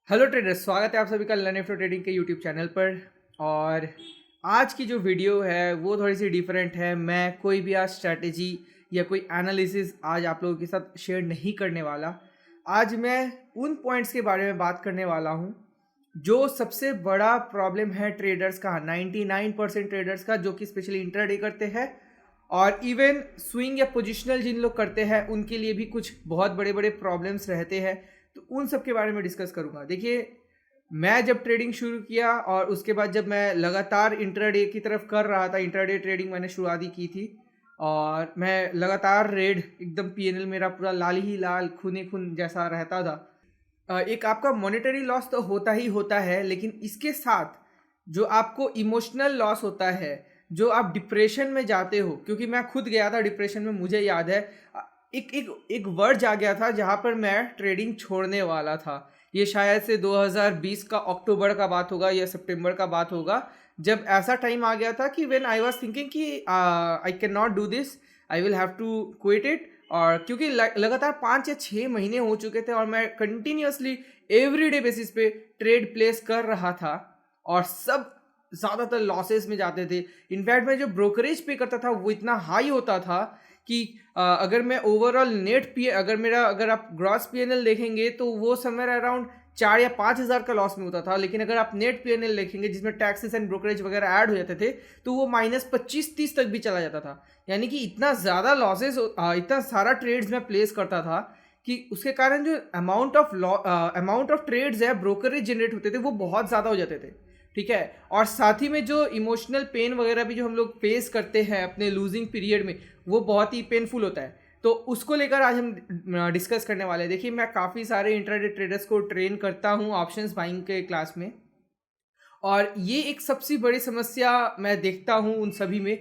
Hello traders, स्वागत है आप सभी का लर्न एफ्टर ट्रेडिंग के यूट्यूब चैनल पर। और आज की जो वीडियो है वो थोड़ी सी डिफरेंट है। मैं कोई भी आज स्ट्रैटेजी या कोई एनालिसिस आज आप लोगों के साथ शेयर नहीं करने वाला। आज मैं उन पॉइंट्स के बारे में बात करने वाला हूँ जो सबसे बड़ा प्रॉब्लम है ट्रेडर्स का, 99% ट्रेडर्स का, जो कि स्पेशली इंट्राडे करते हैं और इवन स्विंग या पोजिशनल जिन लोग करते हैं उनके लिए भी कुछ बहुत बड़े बड़े प्रॉब्लम्स रहते हैं। तो उन सब के बारे में डिस्कस करूंगा। देखिए, मैं जब ट्रेडिंग शुरू किया और उसके बाद जब मैं लगातार इंट्राडे की तरफ कर रहा था, इंट्राडे ट्रेडिंग मैंने शुरुआत ही की थी और मैं लगातार रेड एकदम पीएनएल मेरा पूरा लाल ही लाल खून खून जैसा रहता था। एक आपका मॉनेटरी लॉस तो होता ही होता है, लेकिन इसके साथ जो आपको इमोशनल लॉस होता है, जो आप डिप्रेशन में जाते हो, क्योंकि मैं खुद गया था डिप्रेशन में, मुझे याद है। एक एक एक वर्ड आ गया था जहाँ पर मैं ट्रेडिंग छोड़ने वाला था। ये शायद से 2020 का अक्टूबर का बात होगा या सितंबर का बात होगा, जब ऐसा टाइम आ गया था कि व्हेन आई वाज थिंकिंग कि I can not do this, I will have to quit it. और क्योंकि लगातार 5 या 6 महीने हो चुके थे और मैं कंटिन्यूअसली एवरीडे बेसिस पे ट्रेड प्लेस कर रहा था और सब ज़्यादातर लॉसेस में जाते थे। इनफैक्ट मैं जो ब्रोकरेज पे करता था वो इतना हाई होता था कि अगर मैं ओवरऑल अगर आप ग्रॉस पीएनएल देखेंगे तो वो समवेयर अराउंड 4 या 5 हज़ार का लॉस में होता था। लेकिन अगर आप नेट पीएनएल देखेंगे जिसमें टैक्सेस एंड ब्रोकरेज वगैरह ऐड हो जाते थे तो वो -25-30 तक भी चला जाता था। यानी कि इतना ज़्यादा लॉसेस, इतना सारा ट्रेड्स में प्लेस करता था कि उसके कारण जो अमाउंट ऑफ ट्रेड्स है ब्रोकरेज जनरेट होते थे वो बहुत ज़्यादा हो जाते थे। ठीक है, और साथ ही में जो इमोशनल पेन वगैरह भी जो हम लोग फेस करते हैं अपने लूजिंग पीरियड में, वो बहुत ही पेनफुल होता है। तो उसको लेकर आज हम डिस्कस करने वाले हैं। देखिए, मैं काफ़ी सारे इंट्राडे ट्रेडर्स को ट्रेन करता हूँ ऑप्शंस बाइंग के क्लास में, और ये एक सबसे बड़ी समस्या मैं देखता हूँ उन सभी में।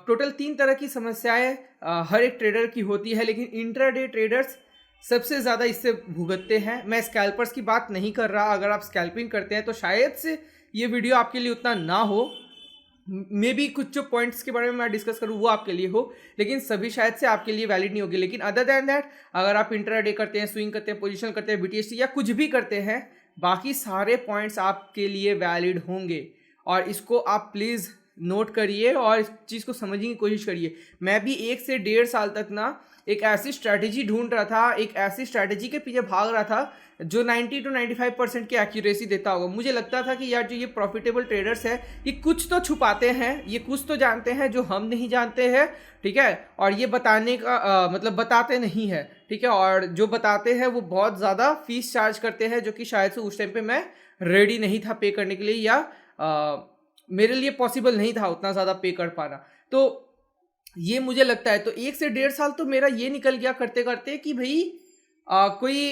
टोटल 3 तरह की समस्याएं हर एक ट्रेडर की होती है, लेकिन इंट्राडे ट्रेडर्स सबसे ज़्यादा इससे भुगतते हैं। मैं स्कैल्पर्स की बात नहीं कर रहा। अगर आप स्कैल्पिंग करते हैं तो शायद से ये वीडियो आपके लिए उतना ना हो, मे बी कुछ जो पॉइंट्स के बारे में मैं डिस्कस करूँ वो आपके लिए हो, लेकिन सभी शायद से आपके लिए वैलिड नहीं होगी। लेकिन अदर दैन दैट, अगर आप इंट्राडे करते हैं, स्विंग करते हैं, पोजीशन करते हैं, बीटीएसटी या कुछ भी करते हैं, बाकी सारे पॉइंट्स आपके लिए वैलिड होंगे। और इसको आप प्लीज़ नोट करिए और इस चीज़ को समझने की कोशिश करिए। मैं भी 1 से 1.5 साल तक ना एक ऐसी स्ट्रैटेजी ढूंढ रहा था, एक ऐसी स्ट्रैटेजी के पीछे भाग रहा था जो 90 to 95% की एक्यूरेसी देता होगा। मुझे लगता था कि यार जो ये प्रॉफिटेबल ट्रेडर्स है ये कुछ तो छुपाते हैं, ये कुछ तो जानते हैं जो हम नहीं जानते हैं। ठीक है, और ये बताने का मतलब बताते नहीं है। ठीक है, और जो बताते हैं वो बहुत ज़्यादा फीस चार्ज करते हैं, जो कि शायद से उस टाइम पे मैं रेडी नहीं था पे करने के लिए, या मेरे लिए पॉसिबल नहीं था उतना ज़्यादा पे कर पाना। तो ये मुझे लगता है, तो 1 से 1.5 साल तो मेरा ये निकल गया करते करते कि भाई कोई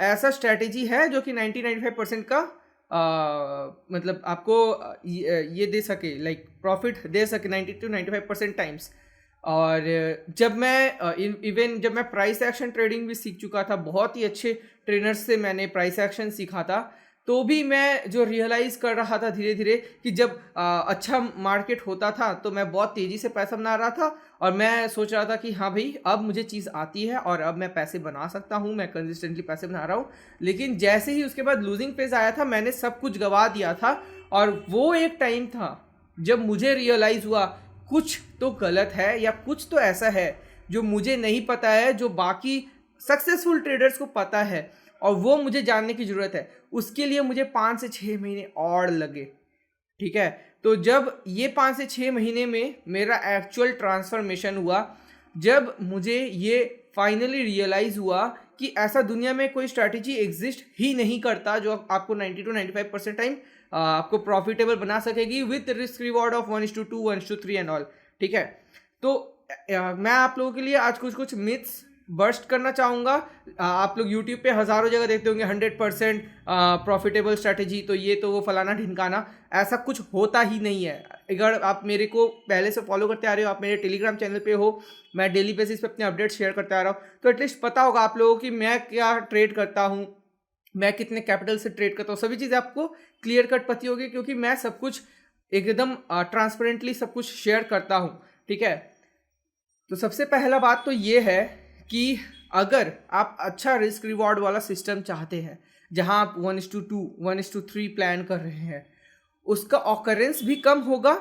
ऐसा स्ट्रैटेजी है जो कि 90-95% का मतलब आपको ये दे सके, लाइक प्रॉफिट दे सके 90 to 95% टाइम्स। और जब मैं इवन जब मैं प्राइस एक्शन ट्रेडिंग भी सीख चुका था, बहुत ही अच्छे ट्रेनर्स से मैंने प्राइस एक्शन सीखा था, तो भी मैं जो रियलाइज़ कर रहा था धीरे धीरे कि जब अच्छा मार्केट होता था तो मैं बहुत तेज़ी से पैसा बना रहा था और मैं सोच रहा था कि हाँ भाई, अब मुझे चीज़ आती है और अब मैं पैसे बना सकता हूँ, मैं कंसिस्टेंटली पैसे बना रहा हूँ। लेकिन जैसे ही उसके बाद लूजिंग फेज आया था, मैंने सब कुछ गवा दिया था। और वो एक टाइम था जब मुझे रियलाइज़ हुआ कुछ तो गलत है या कुछ तो ऐसा है जो मुझे नहीं पता है, जो बाकी सक्सेसफुल ट्रेडर्स को पता है, और वो मुझे जानने की ज़रूरत है। उसके लिए मुझे 5 से 6 महीने और लगे। ठीक है, तो जब ये 5 से 6 महीने में मेरा एक्चुअल ट्रांसफॉर्मेशन हुआ, जब मुझे ये फाइनली रियलाइज़ हुआ कि ऐसा दुनिया में कोई स्ट्रैटेजी एग्जिस्ट ही नहीं करता जो आपको 90 to 95% टाइम आपको प्रॉफिटेबल बना सकेगी with risk reward of 1:2, 1:3 and all. ठीक है, तो मैं आप लोगों के लिए आज कुछ कुछ मिथ्स बर्स्ट करना चाहूँगा। आप लोग यूट्यूब पे हज़ारों जगह देखते होंगे 100% प्रॉफिटेबल स्ट्रैटेजी, तो ये तो वो फलाना ढिमकाना, ऐसा कुछ होता ही नहीं है। अगर आप मेरे को पहले से फॉलो करते आ रहे हो, आप मेरे टेलीग्राम चैनल पे हो, मैं डेली बेसिस पे अपने अपडेट शेयर करते आ रहा हूँ, तो एटलीस्ट पता होगा आप लोगों की मैं क्या ट्रेड करता हूँ, मैं कितने कैपिटल से ट्रेड करता हूँ, सभी चीज़ें आपको क्लियर कट पता होगी, क्योंकि मैं सब कुछ एकदम ट्रांसपेरेंटली सब कुछ शेयर करता हूँ। ठीक है, तो सबसे पहला बात तो ये है कि अगर आप अच्छा रिस्क रिवॉर्ड वाला सिस्टम चाहते हैं जहां आप 1:2 1:3 प्लान कर रहे हैं, उसका ऑकरेंस भी कम होगा,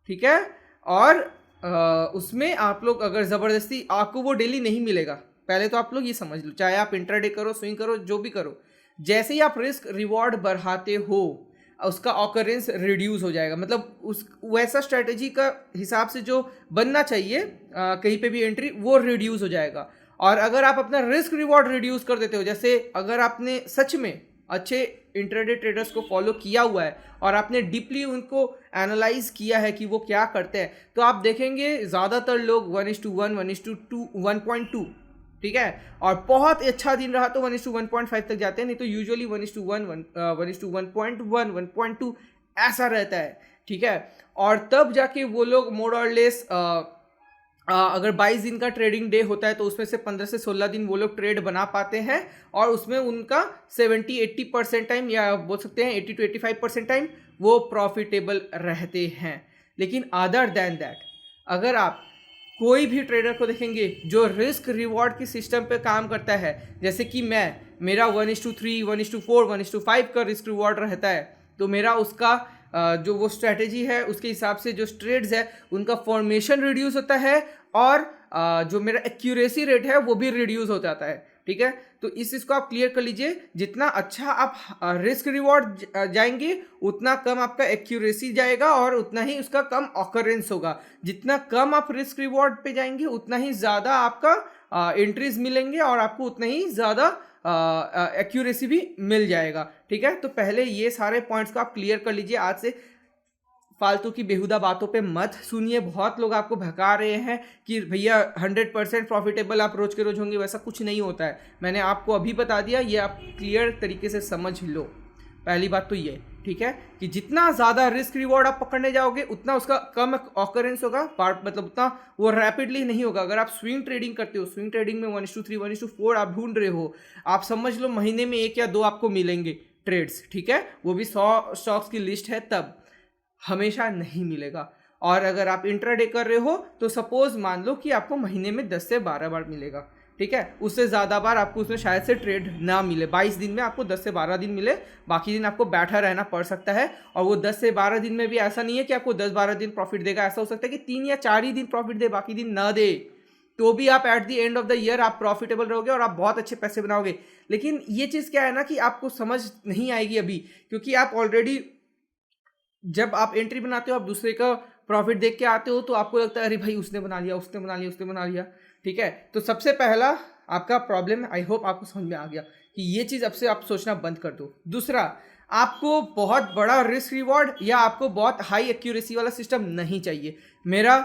ठीक है। और उसमें आप लोग अगर ज़बरदस्ती, आपको वो डेली नहीं मिलेगा। पहले तो आप लोग ये समझ लो, चाहे आप इंट्राडे करो, स्विंग करो, जो भी करो, जैसे ही आप रिस्क रिवॉर्ड बढ़ाते हो उसका ऑकरेंस रिड्यूस हो जाएगा। मतलब उस वैसा स्ट्रेटेजी का हिसाब से जो बनना चाहिए कहीं पे भी एंट्री, वो रिड्यूस हो जाएगा। और अगर आप अपना रिस्क रिवॉर्ड रिड्यूस कर देते हो, जैसे अगर आपने सच में अच्छे इंट्राडे ट्रेडर्स को फॉलो किया हुआ है और आपने डीपली उनको एनालाइज किया है कि वो क्या करते हैं, तो आप देखेंगे ज़्यादातर लोग 1:1 1:2 1.2, ठीक है। और बहुत अच्छा दिन रहा तो 1:1.5 तक जाते हैं, नहीं तो यूजुअली 1:1 1:1.1 1.2 ऐसा रहता है, ठीक है। और तब जाके वो लोग मोर और लेस अगर 22 दिन का ट्रेडिंग डे होता है तो उसमें से 15 से 16 दिन वो लोग ट्रेड बना पाते हैं और उसमें उनका 70-80% टाइम, या बोल सकते हैं 80-85% टाइम वो प्रॉफिटेबल रहते हैं। लेकिन अदर देन दैट, अगर आप कोई भी ट्रेडर को देखेंगे जो रिस्क रिवॉर्ड की सिस्टम पे काम करता है, जैसे कि मेरा 1:3 1:4 1:5 का रिस्क रिवॉर्ड रहता है, तो मेरा उसका जो वो स्ट्रेटेजी है उसके हिसाब से जो ट्रेड्स है उनका फॉर्मेशन रिड्यूस होता है और जो मेरा एक्यूरेसी रेट है वो भी रिड्यूस हो जाता है, ठीक है। तो इस चीज़ को आप क्लियर कर लीजिए, जितना अच्छा आप रिस्क रिवॉर्ड जाएंगे उतना कम आपका एक्यूरेसी जाएगा और उतना ही उसका कम ऑकरेंस होगा। जितना कम आप रिस्क रिवॉर्ड पे जाएंगे उतना ही ज़्यादा आपका एंट्रीज मिलेंगे और आपको उतना ही ज़्यादा एक्यूरेसी भी मिल जाएगा, ठीक है। तो पहले ये सारे पॉइंट्स को आप क्लियर कर लीजिए। आज से फालतू की बेहुदा बातों पे मत सुनिए। बहुत लोग आपको भगा रहे हैं कि भैया 100% प्रॉफिटेबल आप रोज के रोज होंगे, वैसा कुछ नहीं होता है। मैंने आपको अभी बता दिया, ये आप क्लियर तरीके से समझ लो। पहली बात तो ये, ठीक है, कि जितना ज़्यादा रिस्क रिवॉर्ड आप पकड़ने जाओगे उतना उसका कम ऑकरेंस होगा, मतलब उतना वो रैपिडली नहीं होगा। अगर आप स्विंग ट्रेडिंग करते हो, स्विंग ट्रेडिंग में 1:3 1:4 आप ढूंढ रहे हो, आप समझ लो महीने में 1 या 2 आपको मिलेंगे ट्रेड्स, ठीक है। वो भी 100 स्टॉक्स की लिस्ट है, तब हमेशा नहीं मिलेगा। और अगर आप इंट्राडे कर रहे हो तो सपोज मान लो कि आपको महीने में 10 से 12 बार मिलेगा, ठीक है। उससे ज़्यादा बार आपको उसमें शायद से ट्रेड ना मिले। 22 दिन में आपको 10 से 12 दिन मिले, बाकी दिन आपको बैठा रहना पड़ सकता है। और वो 10 से 12 दिन में भी ऐसा नहीं है कि आपको 10-12 दिन प्रॉफिट देगा। ऐसा हो सकता है कि 3 या 4 ही दिन प्रॉफिट दे, बाकी दिन ना दे, तो भी आप at the end of the year आप प्रॉफिटेबल रहोगे और आप बहुत अच्छे पैसे बनाओगे। लेकिन ये चीज़ क्या है ना कि आपको समझ नहीं आएगी अभी, क्योंकि आप ऑलरेडी जब आप एंट्री बनाते हो आप दूसरे का प्रॉफिट देख के आते हो तो आपको लगता है अरे भाई उसने बना लिया, उसने बना लिया, उसने बना लिया, ठीक है। तो सबसे पहला आपका प्रॉब्लम, आई होप आपको समझ में आ गया कि ये चीज़ अब से आप सोचना बंद कर दो। दूसरा, आपको बहुत बड़ा रिस्क रिवॉर्ड या आपको बहुत हाई एक्यूरेसी वाला सिस्टम नहीं चाहिए। मेरा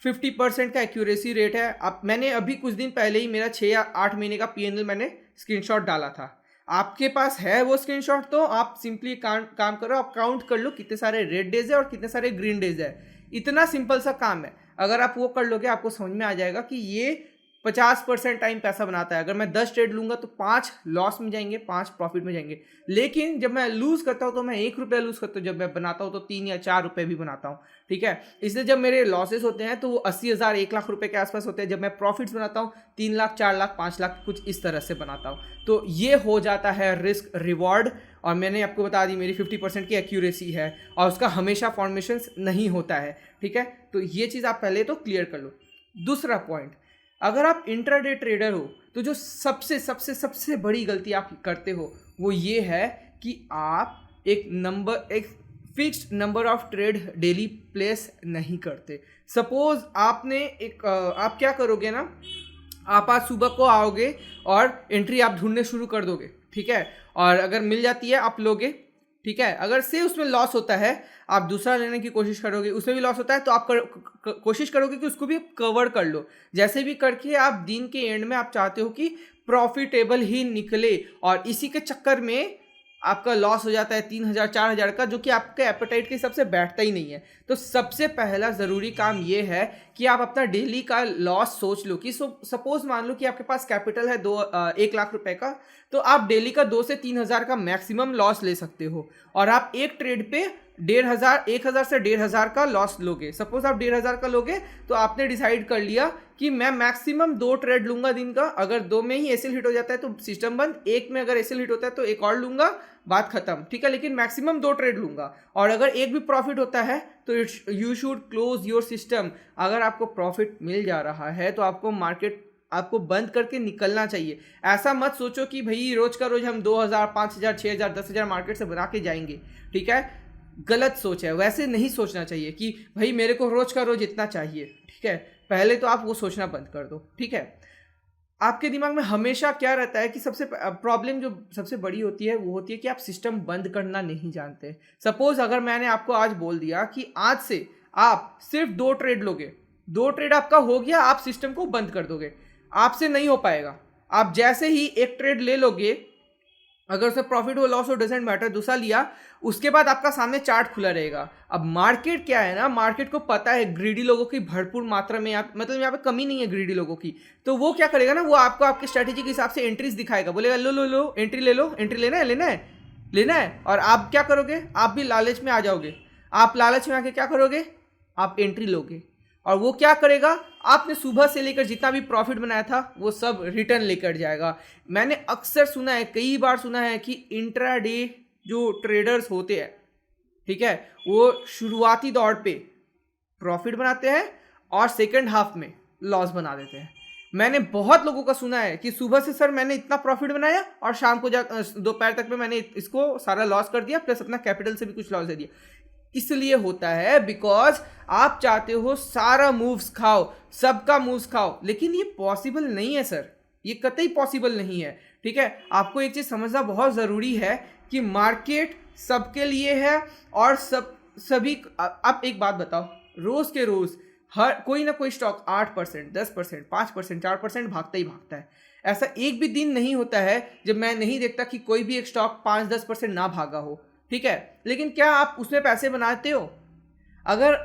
50% का एक्यूरेसी रेट है। आप, मैंने अभी कुछ दिन पहले ही मेरा 6 या 8 महीने का PNL मैंने स्क्रीनशॉट डाला था। आपके पास है वो स्क्रीनशॉट तो आप सिंपली काम करो, आप काउंट कर लो कितने सारे रेड डेज है और कितने सारे ग्रीन डेज है। इतना सिंपल सा काम है। अगर आप वो कर लोगे आपको समझ में आ जाएगा कि ये 50% टाइम पैसा बनाता है। अगर मैं 10 ट्रेड लूंगा तो 5 लॉस में जाएंगे, 5 प्रॉफिट में जाएंगे। लेकिन जब मैं लूज करता हूँ तो मैं 1 रुपया लूज करता हूँ, जब मैं बनाता हूँ तो 3 या 4 रुपये भी बनाता हूँ, ठीक है। इसलिए जब मेरे लॉसेस होते हैं तो वो 80,000 1 लाख रुपए के आसपास होते हैं। जब मैं प्रॉफिट्स बनाता हूँ 3 लाख 4 लाख 5 लाख कुछ इस तरह से बनाता हूँ। तो ये हो जाता है रिस्क रिवॉर्ड। और मैंने आपको बता दी मेरी 50% की एक्यूरेसी है और उसका हमेशा फॉर्मेशन नहीं होता है, ठीक है। तो ये चीज़ आप पहले तो क्लियर कर लो। दूसरा पॉइंट, अगर आप इंट्राडे ट्रेडर हो तो जो सबसे सबसे सबसे बड़ी गलती आप करते हो वो ये है कि आप एक fixed number of trade daily place नहीं करते। सपोज आपने आप क्या करोगे ना, आप आज सुबह को आओगे और एंट्री आप ढूंढने शुरू कर दोगे, ठीक है। और अगर मिल जाती है आप लोगे, ठीक है। अगर से उसमें लॉस होता है आप दूसरा लेने की कोशिश करोगे, उसमें भी लॉस होता है तो आप कोशिश करोगे कि उसको भी कवर कर लो। जैसे भी करके आप दिन के एंड में आप चाहते हो कि प्रॉफिटेबल ही निकले, और इसी के चक्कर में आपका लॉस हो जाता है 3,000 4,000 का, जो कि आपके एपेटाइट के हिसाब से बैठता ही नहीं है। तो सबसे पहला ज़रूरी काम ये है कि आप अपना डेली का लॉस सोच लो कि सपोज मान लो कि आपके पास कैपिटल है 1 लाख रुपए का, तो आप डेली का 2 से 3 हज़ार का मैक्सिमम लॉस ले सकते हो और आप एक ट्रेड पे 1,500 1,000 से 1,500 का लॉस लोगे। सपोज आप 1,500 का लोगे तो आपने डिसाइड कर लिया कि मैं मैक्सिमम 2 ट्रेड लूंगा दिन का। अगर 2 में ही एसएल हिट हो जाता है तो सिस्टम बंद, एक में अगर एसएल हिट होता है तो एक और लूंगा, बात खत्म, ठीक है। लेकिन मैक्सिमम 2 ट्रेड लूंगा, और अगर एक भी प्रॉफिट होता है तो you should close your system. अगर आपको प्रॉफिट मिल जा रहा है तो आपको मार्केट आपको बंद करके निकलना चाहिए। ऐसा मत सोचो कि भाई रोज का रोज हम 2,000 5,000 6,000 10,000 मार्केट से बना के जाएंगे, ठीक है। गलत सोच है, वैसे नहीं सोचना चाहिए कि भाई मेरे को रोज का रोज इतना चाहिए, ठीक है। पहले तो आप वो सोचना बंद कर दो, ठीक है। आपके दिमाग में हमेशा क्या रहता है कि सबसे प्रॉब्लम जो सबसे बड़ी होती है वो होती है कि आप सिस्टम बंद करना नहीं जानते। सपोज अगर मैंने आपको आज बोल दिया कि आज से आप सिर्फ 2 ट्रेड लोगे, 2 ट्रेड आपका हो गया, आप सिस्टम को बंद कर दोगे, आपसे नहीं हो पाएगा। आप जैसे ही एक ट्रेड ले लोगे, अगर उसमें प्रॉफिट हो लॉस हो डजेंट मैटर, दूसरा लिया, उसके बाद आपका सामने चार्ट खुला रहेगा। अब मार्केट क्या है ना, मार्केट को पता है ग्रीडी लोगों की भरपूर मात्रा में, मतलब यहाँ पे कमी नहीं है ग्रीडी लोगों की। तो वो क्या करेगा ना, वो आपको आपकी स्ट्रेटेजी के हिसाब से एंट्रीज दिखाएगा, बोलेगा लो लो लो एंट्री ले लो, एंट्री लेना है लेना है लेना है। और आप क्या करोगे, आप भी लालच में आ जाओगे। आप लालच में आके क्या करोगे, आप एंट्री लोगे, और वो क्या करेगा, आपने सुबह से लेकर जितना भी प्रॉफिट बनाया था वो सब रिटर्न लेकर जाएगा। मैंने अक्सर सुना है, कई बार सुना है कि इंट्राडे जो ट्रेडर्स होते हैं, ठीक है, वो शुरुआती दौर पे प्रॉफिट बनाते हैं और सेकंड हाफ में लॉस बना देते हैं। मैंने बहुत लोगों का सुना है कि सुबह से सर मैंने इतना प्रॉफिट बनाया और शाम को दोपहर तक में मैंने इसको सारा लॉस कर दिया, प्लस अपना कैपिटल से भी कुछ लॉस दे दिया। इसलिए होता है बिकॉज आप चाहते हो सारा मूव्स खाओ, सबका मूव्स खाओ, लेकिन ये पॉसिबल नहीं है सर, ये कतई पॉसिबल नहीं है, ठीक है। आपको एक चीज समझना बहुत जरूरी है कि मार्केट सबके लिए है, और सभी आप एक बात बताओ, रोज के रोज हर कोई ना कोई स्टॉक 8% 10% 5% 4% भागता ही भागता है। ऐसा एक भी दिन नहीं होता है जब मैं नहीं देखता कि कोई भी एक स्टॉक 5-10% ना भागा हो, ठीक है। लेकिन क्या आप उसमें पैसे बनाते हो? अगर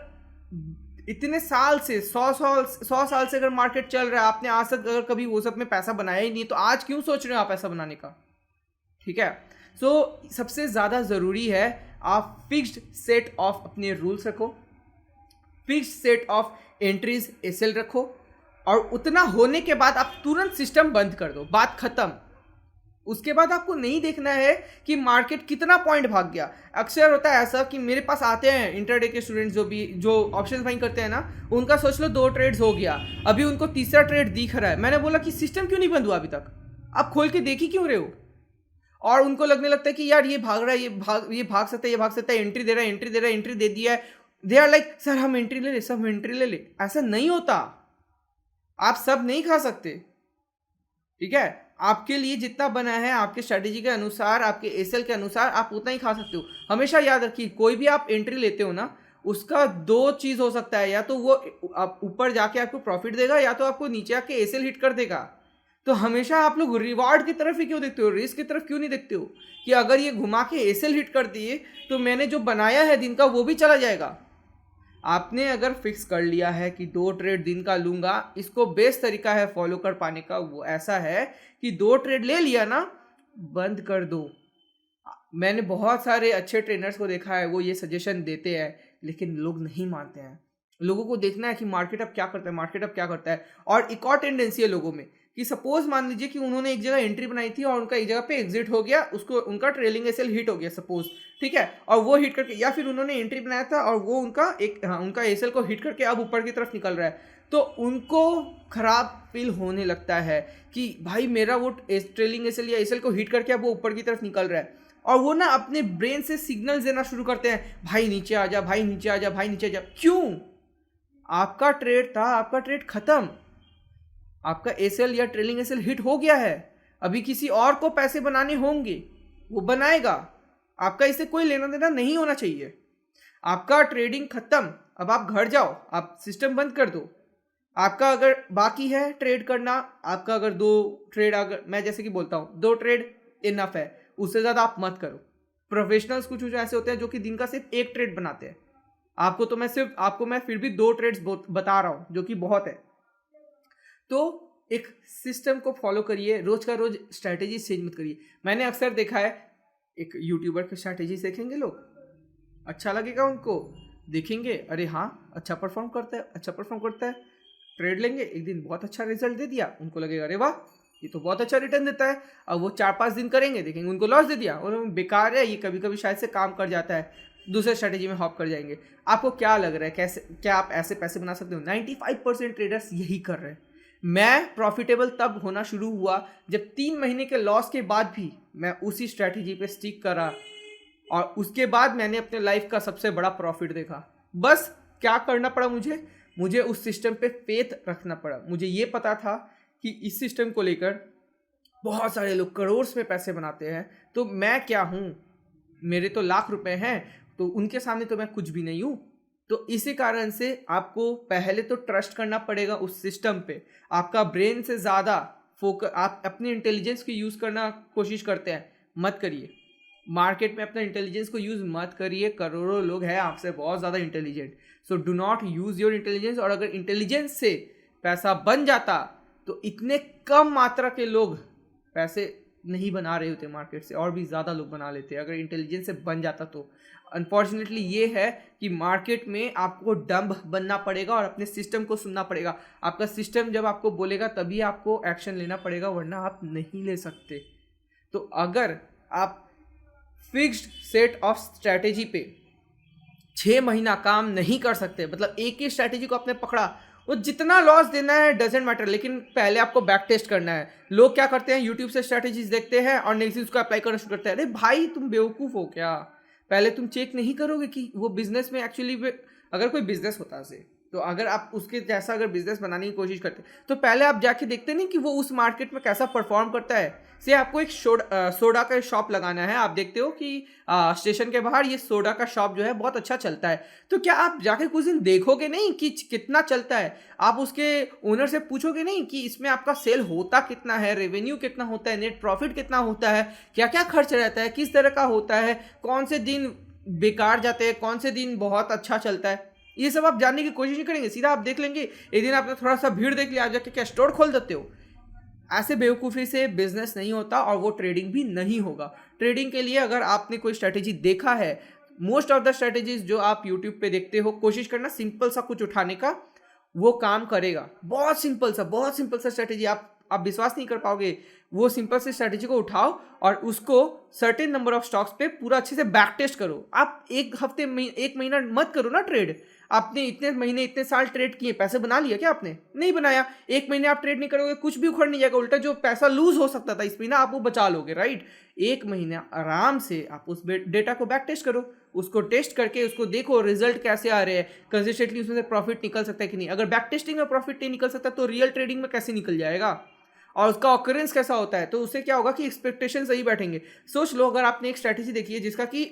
इतने साल से 100 साल से अगर मार्केट चल रहा है, आपने आज तक अगर कभी वो सब में पैसा बनाया ही नहीं, तो आज क्यों सोच रहे हो आप पैसा बनाने का, ठीक है। सो सबसे ज्यादा जरूरी है आप फिक्स्ड सेट ऑफ अपने रूल्स रखो, fixed set of entries SL रखो, और उतना होने के बाद आप तुरंत सिस्टम बंद कर दो, बात खत्म। उसके बाद आपको नहीं देखना है कि मार्केट कितना पॉइंट भाग गया। अक्सर होता है ऐसा कि मेरे पास आते हैं इंटरडे के स्टूडेंट्स जो ऑप्शंस बाइंग करते हैं ना, उनका सोच लो 2 ट्रेड्स हो गया, अभी उनको तीसरा ट्रेड दिख रहा है। मैंने बोला कि सिस्टम क्यों नहीं बंद हुआ अभी तक, आप खोल के देख ही क्यों रहे हो? और उनको लगने लगता है कि यार ये भाग रहा है, ये भाग सकता है, ये भाग सकता है, एंट्री दे रहा है, एंट्री दे रहा है, एंट्री दे दिया है। दे आर लाइक सर हम एंट्री ले ले, सब एंट्री ले ले। ऐसा नहीं होता, आप सब नहीं खा सकते, ठीक है। आपके लिए जितना बना है आपके स्ट्रेटेजी के अनुसार, आपके एसएल के अनुसार, आप उतना ही खा सकते हो। हमेशा याद रखिए, कोई भी आप एंट्री लेते हो ना, उसका 2 चीज हो सकता है, या तो वो आप ऊपर जाके आपको प्रॉफिट देगा, या तो आपको नीचे आके एसएल हिट कर देगा। तो हमेशा आप लोग रिवार्ड की तरफ ही क्यों देखते हो, रिस्क की तरफ क्यों नहीं देखते हो कि अगर ये घुमा के एसएल हिट कर दिए तो मैंने जो बनाया है दिन का वो भी चला जाएगा। आपने अगर फिक्स कर लिया है कि 2 ट्रेड दिन का लूंगा, इसको बेस्ट तरीका है फॉलो कर पाने का, वो ऐसा है कि 2 ट्रेड ले लिया ना, बंद कर दो। मैंने बहुत सारे अच्छे ट्रेनर्स को देखा है, वो ये सजेशन देते हैं, लेकिन लोग नहीं मानते हैं। लोगों को देखना है कि मार्केट अब क्या करता है, मार्केट अब क्या करता है। और एक और टेंडेंसी है लोगों में कि सपोज मान लीजिए कि उन्होंने एक जगह एंट्री बनाई थी और उनका एक जगह पे एग्जिट हो गया, उसको उनका ट्रेलिंग एसएल हिट हो गया सपोज, ठीक है, और वो हिट करके, या फिर उन्होंने एंट्री बनाया था और वो उनका एसएल को हिट करके अब ऊपर की तरफ निकल रहा है, तो उनको खराब फील होने लगता है कि भाई मेरा वो ट्रेलिंग एसएल या एसएल को हिट करके अब वो ऊपर की तरफ निकल रहा है। और वो ना अपने ब्रेन से सिग्नल देना शुरू करते हैं, भाई नीचे आ जा, भाई नीचे आ जा, भाई नीचे आ जा। क्यों? आपका ट्रेड था, आपका ट्रेड खत्म, आपका एसएल या ट्रेलिंग एसएल हिट हो गया है, अभी किसी और को पैसे बनाने होंगे, वो बनाएगा, आपका इससे कोई लेना देना नहीं होना चाहिए। आपका ट्रेडिंग खत्म, अब आप घर जाओ, आप सिस्टम बंद कर दो। आपका अगर बाकी है ट्रेड करना, आपका अगर 2 ट्रेड, अगर मैं जैसे कि बोलता हूँ 2 ट्रेड इनफ है, उससे ज़्यादा आप मत करो। प्रोफेशनल्स कुछ ऐसे होते हैं जो कि दिन का सिर्फ 1 ट्रेड बनाते हैं, आपको मैं फिर भी 2 ट्रेड्स बता रहा हूँ, जो कि बहुत है। तो एक सिस्टम को फॉलो करिए, रोज का रोज स्ट्रैटेजी चेंज मत करिए। मैंने अक्सर देखा है, एक यूट्यूबर की स्ट्रैटेजी देखेंगे लोग, अच्छा लगेगा उनको, देखेंगे अरे हाँ अच्छा परफॉर्म करता है, अच्छा परफॉर्म करता है, ट्रेड लेंगे, एक दिन बहुत अच्छा रिजल्ट दे दिया, उनको लगेगा अरे वाह ये तो बहुत अच्छा रिटर्न देता है। अब वो 4-5 दिन करेंगे, देखेंगे उनको लॉस दे दिया और बेकार है, ये कभी कभी शायद से काम कर जाता है, दूसरे स्ट्रेटेजी में हॉप कर जाएंगे। आपको क्या लग रहा है, कैसे क्या आप ऐसे पैसे बना सकते हो? 95% ट्रेडर्स यही कर रहे हैं। मैं प्रॉफिटेबल तब होना शुरू हुआ जब 3 महीने के लॉस के बाद भी मैं उसी स्ट्रैटेजी पे स्टिक करा, और उसके बाद मैंने अपने लाइफ का सबसे बड़ा प्रॉफिट देखा। बस क्या करना पड़ा मुझे उस सिस्टम पे फेथ रखना पड़ा। मुझे ये पता था कि इस सिस्टम को लेकर बहुत सारे लोग करोड़ में पैसे बनाते हैं, तो मैं क्या हूँ, मेरे तो लाख रुपए हैं, तो उनके सामने तो मैं कुछ भी नहीं हूँ। तो इसी कारण से आपको पहले तो ट्रस्ट करना पड़ेगा उस सिस्टम पे। आपका ब्रेन से ज़्यादा फोकस, आप अपनी इंटेलिजेंस की यूज़ करना कोशिश करते हैं, मत करिए। मार्केट में अपना इंटेलिजेंस को यूज़ मत करिए, करोड़ों लोग हैं आपसे बहुत ज़्यादा intelligent, so do not use your intelligence. और अगर इंटेलिजेंस से पैसा बन जाता तो इतने कम मात्रा के लोग पैसे नहीं बना रहे होते मार्केट से, और भी ज़्यादा लोग बना लेते अगर इंटेलिजेंस से बन जाता तो। अनफॉर्चुनेटली ये है कि मार्केट में आपको डम्ब बनना पड़ेगा और अपने सिस्टम को सुनना पड़ेगा। आपका सिस्टम जब आपको बोलेगा तभी आपको एक्शन लेना पड़ेगा, वरना आप नहीं ले सकते। तो अगर आप फिक्स्ड सेट ऑफ स्ट्रैटेजी पे 6 महीना काम नहीं कर सकते, मतलब एक ही स्ट्रैटेजी को आपने पकड़ा, वो जितना लॉस देना है डजेंट मैटर, लेकिन पहले आपको बैक टेस्ट करना है। लोग क्या करते हैं, यूट्यूब से स्ट्रैटेजीज देखते हैं और नेक्स्ट उसको अप्लाई करना शुरू करते हैं। अरे भाई तुम बेवकूफ़ हो क्या? पहले तुम चेक नहीं करोगे कि वो बिजनेस में एक्चुअली, अगर कोई बिजनेस होता है तो अगर आप उसके जैसा अगर बिजनेस बनाने की कोशिश करते तो पहले आप जाके देखते नहीं कि वो उस मार्केट में कैसा परफॉर्म करता है। से आपको एक सोडा का शॉप लगाना है, आप देखते हो कि स्टेशन के बाहर ये सोडा का शॉप जो है बहुत अच्छा चलता है, तो क्या आप जाके कुछ दिन देखोगे नहीं कि कितना चलता है? आप उसके ओनर से पूछोगे नहीं कि इसमें आपका सेल होता कितना है, रेवेन्यू कितना होता है, नेट प्रॉफिट कितना होता है, क्या क्या खर्च रहता है, किस तरह का होता है, कौन से दिन बेकार जाते हैं, कौन से दिन बहुत अच्छा चलता है? ये सब आप जानने की कोशिश नहीं करेंगे, सीधा आप देख लेंगे एक दिन आपने थोड़ा सा भीड़ देख लिया, आप जाके क्या स्टोर खोल देते हो। ऐसे बेवकूफ़ी से बिजनेस नहीं होता और वो ट्रेडिंग भी नहीं होगा। ट्रेडिंग के लिए अगर आपने कोई स्ट्रैटेजी देखा है, मोस्ट ऑफ द स्ट्रैटेजीज जो आप यूट्यूब पे देखते हो, कोशिश करना सिंपल सा कुछ उठाने का, वो काम करेगा। बहुत सिंपल सा स्ट्रैटेजी, आप विश्वास नहीं कर पाओगे। वो सिंपल से स्ट्रैटेजी को उठाओ और उसको सर्टेन नंबर ऑफ स्टॉक्स पे पूरा अच्छे से बैक टेस्ट करो। आप एक हफ्ते में, 1 महीना मत करो ना ट्रेड। आपने इतने महीने, इतने साल ट्रेड किए, पैसे बना लिया क्या आपने? नहीं बनाया। 1 महीने आप ट्रेड नहीं करोगे, कुछ भी उखड़ नहीं जाएगा, उल्टा जो पैसा लूज हो सकता था इस महीना आप वो बचा लोगे, राइट? 1 महीना आराम से आप उस डेटा को बैक टेस्ट करो, उसको टेस्ट करके उसको देखो रिजल्ट कैसे आ रहे हैं, कंसिस्टेंटली उसमें से प्रॉफिट निकल सकता है कि नहीं। अगर बैक टेस्टिंग में प्रॉफिट नहीं निकल सकता तो रियल ट्रेडिंग में कैसे निकल जाएगा? और उसका ऑकरेंस कैसा होता है, तो उससे क्या होगा कि एक्सपेक्टेशन सही बैठेंगे। सोच लो अगर आपने एक स्ट्रैटेजी देखी है जिसका कि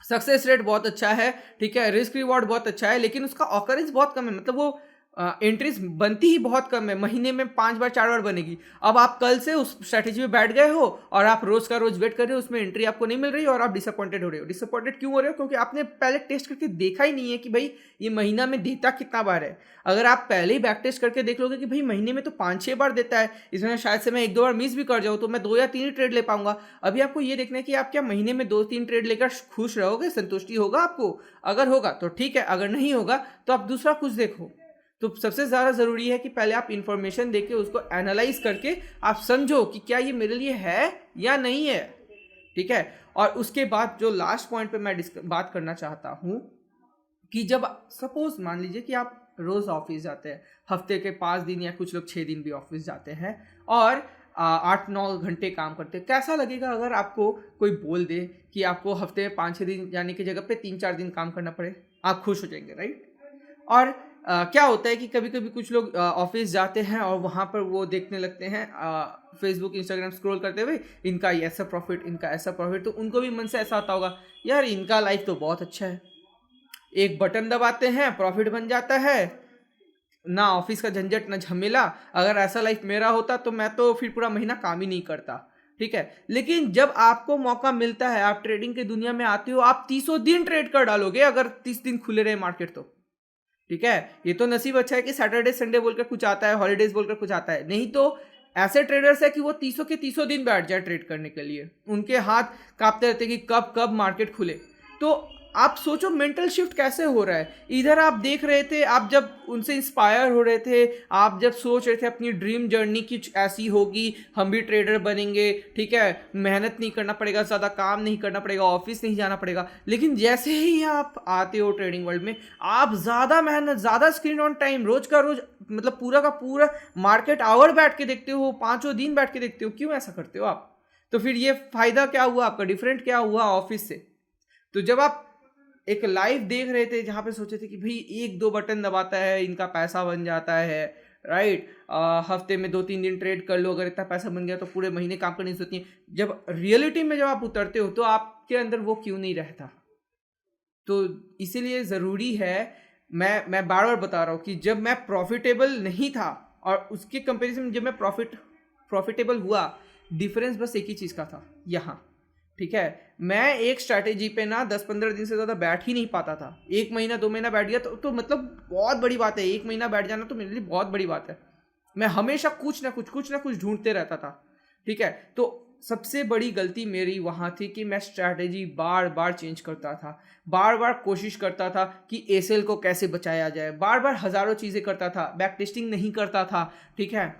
सक्सेस रेट बहुत अच्छा है, ठीक है, रिस्क रिवॉर्ड बहुत अच्छा है, लेकिन उसका ऑकरेंस बहुत कम है, मतलब वो एंट्रीज बनती ही बहुत कम है, महीने में 5 बार 4 बार बनेगी। अब आप कल से उस स्ट्रैटेजी में बैठ गए हो और आप रोज का रोज वेट कर रहे हो, उसमें एंट्री आपको नहीं मिल रही और आप डिसअपॉइंटेड हो रहे हो। डिसअपॉइंटेड क्यों हो रहे हो? क्योंकि आपने पहले टेस्ट करके देखा ही नहीं है कि भाई ये महीना में देता कितना बार है। अगर आप पहले ही बैक टेस्ट करके देख लोगे कि भाई महीने में तो 5-6 बार देता है, इसमें शायद से मैं 1-2 बार मिस भी कर जाऊँ तो मैं 2 या 3 ही ट्रेड ले पाऊंगा। अभी आपको ये देखना है कि आप क्या महीने में 2-3 ट्रेड लेकर खुश रहोगे, संतुष्टि होगा आपको? अगर होगा तो ठीक है, अगर नहीं होगा तो आप दूसरा कुछ देखो। तो सबसे ज़्यादा ज़रूरी है कि पहले आप इन्फॉर्मेशन देके उसको एनालाइज करके आप समझो कि क्या ये मेरे लिए है या नहीं है, ठीक है। और उसके बाद जो लास्ट पॉइंट पे मैं बात करना चाहता हूँ कि जब सपोज मान लीजिए कि आप रोज़ ऑफिस जाते हैं, हफ्ते के 5 दिन या कुछ लोग 6 दिन भी ऑफिस जाते हैं और 8-9 घंटे काम करते हैं। कैसा लगेगा अगर आपको कोई बोल दे कि आपको हफ्ते में 5-6 दिन जाने की जगह पे 3-4 दिन काम करना पड़े? आप खुश हो जाएंगे, राइट? और क्या होता है कि कभी कभी कुछ लोग ऑफिस जाते हैं और वहाँ पर वो देखने लगते हैं फेसबुक इंस्टाग्राम स्क्रॉल करते हुए, इनका ऐसा प्रॉफिट, इनका ऐसा प्रॉफिट, तो उनको भी मन से ऐसा आता होगा यार इनका लाइफ तो बहुत अच्छा है, एक बटन दबाते हैं प्रॉफिट बन जाता है, ना ऑफिस का झंझट ना झमेला। अगर ऐसा लाइफ मेरा होता तो मैं तो फिर पूरा महीना काम ही नहीं करता, ठीक है। लेकिन जब आपको मौका मिलता है, आप ट्रेडिंग की दुनिया में आते हो, आप 30 दिन ट्रेड कर डालोगे अगर 30 दिन खुले रहे मार्केट तो, ठीक है। ये तो नसीब अच्छा है कि सैटरडे संडे बोलकर कुछ आता है, हॉलीडेज बोलकर कुछ आता है, नहीं तो ऐसे ट्रेडर्स है कि वो 30 के 30 दिन बैठ जाए ट्रेड करने के लिए, उनके हाथ कांपते रहते कि कब कब मार्केट खुले। तो आप सोचो मेंटल शिफ्ट कैसे हो रहा है। इधर आप देख रहे थे, आप जब उनसे इंस्पायर हो रहे थे, आप जब सोच रहे थे अपनी ड्रीम जर्नी कुछ ऐसी होगी, हम भी ट्रेडर बनेंगे, ठीक है, मेहनत नहीं करना पड़ेगा, ज़्यादा काम नहीं करना पड़ेगा, ऑफिस नहीं जाना पड़ेगा। लेकिन जैसे ही आप आते हो ट्रेडिंग वर्ल्ड में, आप ज़्यादा मेहनत, ज़्यादा स्क्रीन ऑन टाइम, रोज का रोज, मतलब पूरा का पूरा मार्केट आवर बैठ के देखते हो, 5 दिन बैठ के देखते हो। क्यों ऐसा करते हो आप? तो फिर ये फायदा क्या हुआ आपका, डिफरेंट क्या हुआ ऑफिस से? तो जब आप एक लाइव देख रहे थे जहां पे सोचे थे कि भाई 1-2 बटन दबाता है इनका पैसा बन जाता है, राइट, हफ्ते में 2-3 दिन ट्रेड कर लो, अगर इतना पैसा बन गया तो पूरे महीने काम करनी जरूरत नहीं है। जब रियलिटी में जब आप उतरते हो तो आपके अंदर वो क्यों नहीं रहता? तो इसीलिए ज़रूरी है, मैं बार बार बता रहा हूँ कि जब मैं प्रॉफिटेबल नहीं था और उसके कंपैरिजन में जब मैं प्रॉफिटेबल हुआ, डिफरेंस बस एक ही चीज़ का था यहाँ, ठीक है। मैं एक स्ट्रैटेजी पे ना 10-15 दिन से ज़्यादा बैठ ही नहीं पाता था। 1 महीना 2 महीना बैठ गया तो मतलब बहुत बड़ी बात है। 1 महीना बैठ जाना तो मेरे लिए बहुत बड़ी बात है। मैं हमेशा कुछ ना कुछ ढूंढते रहता था, ठीक है। तो सबसे बड़ी गलती मेरी वहाँ थी कि मैं स्ट्रैटेजी बार बार चेंज करता था, बार बार कोशिश करता था कि एसेल को कैसे बचाया जाए, बार बार हज़ारों चीज़ें करता था, बैक टेस्टिंग नहीं करता था, ठीक है,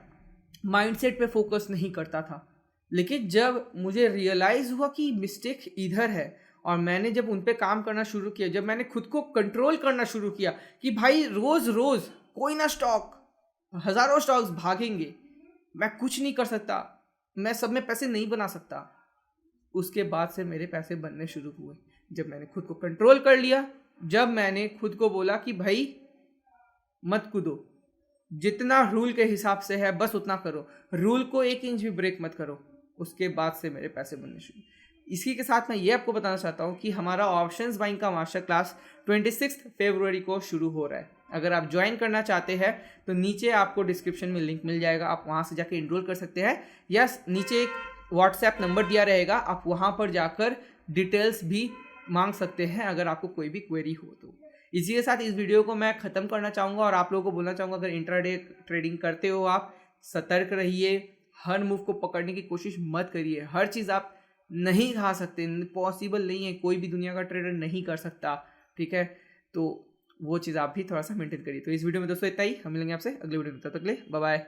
माइंडसेट पे फोकस नहीं करता था। लेकिन जब मुझे रियलाइज़ हुआ कि मिस्टेक इधर है और मैंने जब उन पे काम करना शुरू किया, जब मैंने खुद को कंट्रोल करना शुरू किया कि भाई रोज़ रोज़ कोई ना स्टॉक, हज़ारों स्टॉक्स भागेंगे, मैं कुछ नहीं कर सकता, मैं सब में पैसे नहीं बना सकता। उसके बाद से मेरे पैसे बनने शुरू हुए जब मैंने खुद को कंट्रोल कर लिया, जब मैंने खुद को बोला कि भाई मत कूदो, जितना रूल के हिसाब से है बस उतना करो, रूल को 1 इंच भी ब्रेक मत करो। उसके बाद से मेरे पैसे बनने शुरू। इसी के साथ मैं ये आपको बताना चाहता हूँ कि हमारा ऑप्शंस बाइंग का मास्टर क्लास 26 फरवरी को शुरू हो रहा है। अगर आप ज्वाइन करना चाहते हैं तो नीचे आपको डिस्क्रिप्शन में लिंक मिल जाएगा, आप वहाँ से जाकर इनरोल कर सकते हैं, या नीचे एक व्हाट्सएप नंबर दिया रहेगा, आप वहाँ पर जाकर डिटेल्स भी मांग सकते हैं अगर आपको कोई भी क्वेरी हो तो। इसी के साथ इस वीडियो को मैं ख़त्म करना चाहूँगा और आप लोगों को बोलना चाहूँगा, अगर इंट्राडे ट्रेडिंग करते हो आप सतर्क रहिए, हर मूव को पकड़ने की कोशिश मत करिए। हर चीज़ आप नहीं खा सकते, पॉसिबल नहीं है, कोई भी दुनिया का ट्रेडर नहीं कर सकता, ठीक है। तो वो चीज़ आप भी थोड़ा सा मेंटेन करिए। तो इस वीडियो में दोस्तों इतना ही, हम मिलेंगे आपसे अगले वीडियो में, तब तक के लिए बाय बाय।